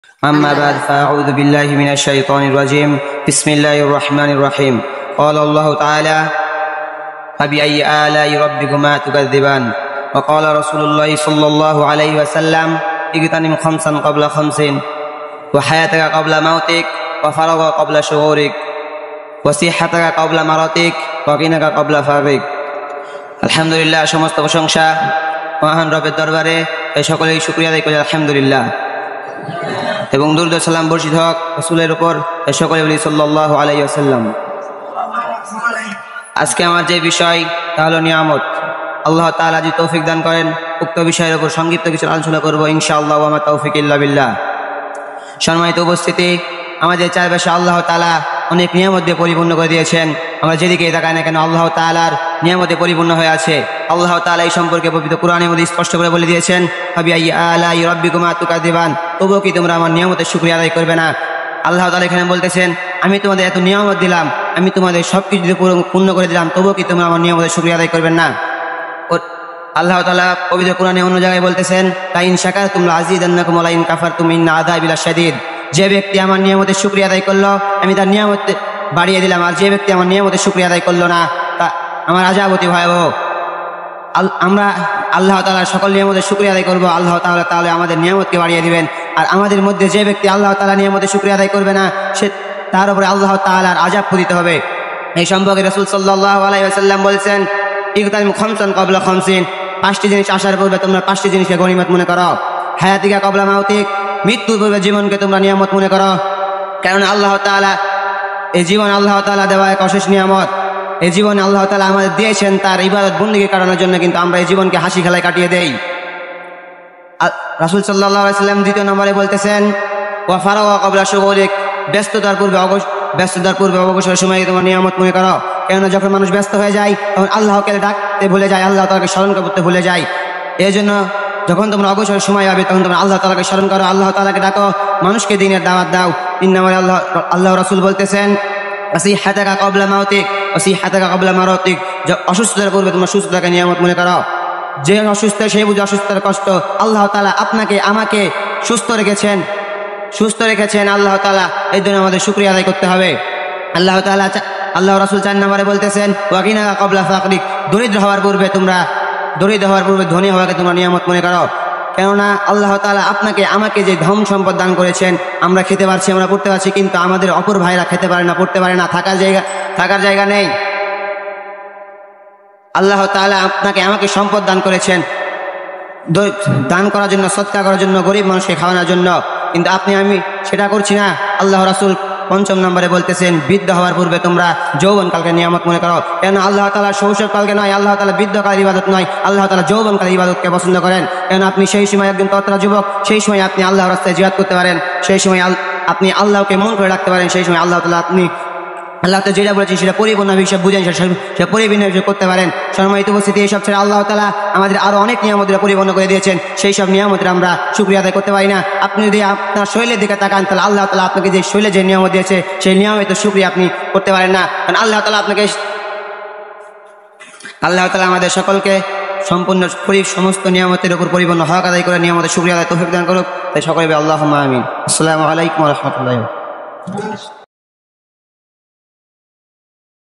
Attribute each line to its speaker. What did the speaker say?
Speaker 1: أما بعد فأعوذ بالله من الشيطان الرجيم بسم الله الرحمن الرحيم قال الله تعالى فبأي آلاء ربكما تكذبان وقال رسول الله صلى الله عليه وسلم اغتنم خمسا قبل خمس وحياتك قبل موتك وفرغك قبل شغورك وصحتك قبل مرضك وغناك قبل فقرك আলহামদুলিল্লাহ সমস্ত প্রশংসা মহান রবের দরবারে সকলেই শুকরিয়া আদায় করি আলহামদুলিল্লাহ এবং দরুদ ও সালাম বর্ষিত হোক রাসূলের উপর সকলে বলি সাল্লাল্লাহু আলাইহি ওয়াসাল্লাম। আজকে আমার যে বিষয় তা হলো নিয়ামত। আল্লাহ তাআলা যদি তৌফিক দান করেন উক্ত বিষয়ের উপর সংক্ষিপ্ত কিছু আলোচনা করব ইনশাআল্লাহ ওয়া মা তাওফিক ইল্লা বিল্লাহ। সম্মানিত উপস্থিতি, আমাদের চারপাশে আল্লাহ তাআলা অনেক নিয়ামত দিয়ে পরিপূর্ণ করে দিয়েছেন। আমরা যেদিকে তাকাই না কেন আল্লাহ তাআলার নিয়ামতে পরিপূর্ণ হয়ে আছে। আল্লাহ তাআলা এই সম্পর্কে পবিত্র কোরআনের মধ্যে স্পষ্ট করে বলে দিয়েছেন ফাবিআইয়ি আলাই রাব্বিকুমা তুকাযিবান, তবুও কি তোমরা আমার নিয়ামতের শুকরিয়া আদায় করবে না? আল্লাহ তাআলা এখানে বলতেছেন আমি তোমাদের এত নিয়ামত দিলাম, আমি তোমাদের সবকিছু পূর্ণ করে দিলাম, তবুও কি তোমরা আমার নিয়ামতের শুকরিয়া আদায় করবেন না? আল্লাহ তাআলা পবিত্র কোরআনে অন্য জায়গায় বলতেছেন লাইন শাকারতুম লাযিদান্নাকুম ওয়া লাইন কাফারতুম ইন্না আযাবি লাশাদীদ, যে ব্যক্তি আমার নিয়ামতের শুকরিয়া আদায় করলো আমি তার নিয়ামত বাড়িয়ে দিলাম, আর যে ব্যক্তি আমার নিয়ামতের শুকরিয়া আদায় করলো না তা আমার আযাব অতি ভয়াবহ। আমরা আল্লাহ তাআলার সকল নিয়ামতের শুকরিয়া আদায় করবো, আল্লাহ তাআলা তাহলে আমাদের নিয়ামতকে বাড়িয়ে দিবেন। আর আমাদের মধ্যে যে ব্যক্তি আল্লাহ তাআলা নিয়ামতের শুকরিয়া আদায় করবে না সে তার উপরে আল্লাহ তাআলার আযাব পতিত হবে। এই সম্পর্কে রাসূল সাল্লাল্লাহু আলাইহি ওয়াসাল্লাম বলেছেন ইগতানিম খামসান ক্বাবলা খামসিন, পাঁচটি জিনিস আসার পূর্বে তোমরা পাঁচটি জিনিসকে গনিমত মনে করো। হায়াতিকা ক্বাবলা মাউতিক, মৃত্যুর পূর্বে জীবনকে তোমরা নিয়ামত মনে করো, কারণ আল্লাহ তাআলা এই জীবন আল্লাহ তাআলা দেওয়া এক অশেষ নিয়ামত। এই জীবন আল্লাহ তাআলা আমাদের দিয়েছেন তার ইবাদত বন্দেগী করানোর জন্য, কিন্তু আমরা এই জীবনকে হাসি খেলায় কাটিয়ে দেই। রাসূল সাল্লাল্লাহু আলাইহি ওয়াসাল্লাম দ্বিতীয় নম্বরে বলতেছেন ওয়া ফারাগা ক্বাবলা শুগুলিক, ব্যস্ততার পূর্বে অবসর সময়কে তোমার নিয়ামত মনে করো, কেননা যখন মানুষ ব্যস্ত হয়ে যায় তখন আল্লাহকে ডাকতে ভুলে যায়, আল্লাহ তাআলাকে স্মরণ করতে ভুলে যায়। এই জন্য যখন তোমরা অবসর সময় হবে তখন তোমরা আল্লাহ তাআলাকে স্মরণ করো, আল্লাহ তাআলাকে ডাকো, মানুষকে দ্বীনের দাওয়াত দাও। তিন নম্বরে আল্লাহ রাসূল বলতেছেন ওয়াসিহাতাকা ক্বাবলা মাউতিক ওয়াসিহাতাকা ক্বাবলা মারাতিক, অসুস্থতার পূর্বে তোমরা সুস্থতাকে নিয়ামত মনে করো। যে অসুস্থ সে বুঝে অসুস্থতার কষ্ট। আল্লাহ তাআলা আপনাকে আমাকে সুস্থ রেখেছেন আল্লাহ তাআলা, এই জন্য আমাদের শুকরিয়া আদায় করতে হবে। আল্লাহ রাসূল 4 নম্বরে বলতেছেন ওয়া গিনাকা ক্বাবলা ফাকরিক, দরিদ্র হওয়ার পূর্বে ধনী হওয়াকে তোমরা নিয়ামত মনে করো, কেননা আল্লাহ তাআলা আপনাকে আমাকে যে ধন সম্পদ দান করেছেন, আমরা খেতে পারছি, আমরা পড়তে পারছি, কিন্তু আমাদের অপর ভাইরা খেতে পারে না, পড়তে পারে না, থাকার জায়গা নেই। আল্লাহ তাআলা আপনাকে আমাকে সম্পদ দান করেছেন দান করার জন্য, সদকা করার জন্য, গরিব মানুষকে খাওয়ানোর জন্য, কিন্তু আমি সেটা করছি না। আল্লাহ রাসূল 5 নম্বরে বলতেছেন বৃদ্ধ হওয়ার পূর্বে তোমরা যৌবনকালকে নিয়ামত মনে করো, কেন আল্লাহ তাআলা শৈশবকালকে নয়, আল্লাহ তাআলা বৃদ্ধকালের ইবাদত নয়, আল্লাহ তাআলা যৌবনকালের ইবাদতকে পছন্দ করেন। কেন আপনি সেই সময় একজন ততরা যুবক, সেই সময় আপনি আল্লাহর রাস্তায় জিহাদ করতে পারেন, সেই সময় আপনি আল্লাহকে মন করে রাখতে পারেন, সেই সময় আল্লাহ তাআলা আল্লাহ তো যেটা বলেছেন সেটা পরিপূর্ণ হিসাব বুঝেন, সেটা পরিপূর্ণ করতে পারেন। সম্মানিত উপস্থিতি, এইসব ছেড়ে আল্লাহ তাআলা আমাদের আরো অনেক নিয়ামত পরিপূর্ণ করে দিয়েছেন, সেই সব নিয়ামতের আমরা শুকরিয়া আদায় করতে পারি না। আপনি যদি আপনার শরীরের দিকে তাকান তাহলে আল্লাহ তাআলা আপনাকে যে শরীরে যে নিয়ামত দিয়েছে সেই নিয়ামতের শুকরিয়া আপনি করতে পারেন না, কারণ আল্লাহ তাআলা আমাদের সকলকে সম্পূর্ণ সমস্ত নিয়ামতের উপর পরিপূর্ণ হক আদায় করে নিয়ামতের শুকরিয়া আদায় তৌফিক দান করুক। তাই সকলে আল্লাহুম্মা আমিন। আসসালামু আলাইকুম ওয়া রাহমাতুল্লাহি।